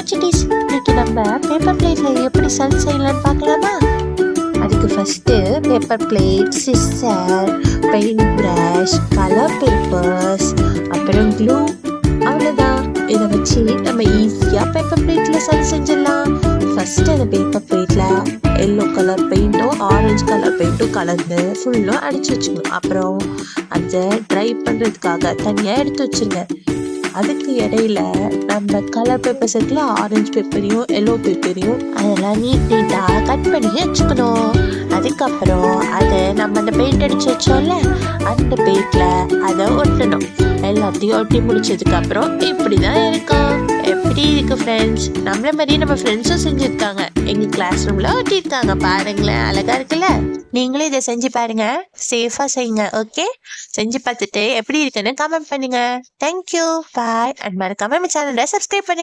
குட்டீஸ், இன்னைக்கு நம்ம பேப்பர் பிளேட்ல எப்படி சன் செய்யலாம்னு பார்க்கலாமா? அதுக்கு first paper plate, scissor, paint brush, colour papers, அப்புறம் க்ளூ, அவ்வளோதான். இதை வச்சு நம்ம ஈஸியாக பேப்பர் பிளேட்ல சன் செஞ்சிடலாம். ஃபர்ஸ்ட் அந்த பேப்பர் பிளேட்ல எல்லோ கலர் பெயிண்ட்டும் ஆரஞ்சு கலர் பெயிண்ட்டும் கலந்து ஃபுல்லும் அடிச்சு வச்சுக்கணும். அப்புறம் அதை ட்ரை பண்ணுறதுக்காக தனியாக எடுத்து வச்சுருங்க. அதுக்கு இடையில நம்ம கலர் பேப்பர்ஸ் இருக்குல்ல, ஆரஞ்சு பேப்பரையும் எல்லோ பேப்பரையும் அதெல்லாம் நீட்டாக கட் பண்ணி வச்சுக்கணும். அதுக்கப்புறம் அதை நம்ம அந்த பெயிண்ட் அடிச்சு வச்சோம்ல, அந்த பெயிண்டில் அதை ஒட்டணும். எல்லாத்தையும் ஒட்டி முடிச்சதுக்கு அப்புறம் இப்படிதான் இருக்கும். எப்படி இருக்கு ஃப்ரெண்ட்ஸ்? நம்மள மாதிரி நம்ம ஃப்ரெண்ட்ஸும் செஞ்சுருக்காங்க, எங்க கிளாஸ் ரூம்ல ஒட்டியிருக்காங்க. பாருங்களேன், அழகா இருக்குல்ல? நீங்களும் இதை செஞ்சு பாருங்க, சேஃபா செய்யுங்க. ஓகே, செஞ்சு பார்த்துட்டு எப்படி இருக்குன்னு கமெண்ட் பண்ணுங்க. Thank you, bye. அண்ட் மறக்காம நம்ம சேனலை சப்ஸ்கிரைப் பண்ணுங்க.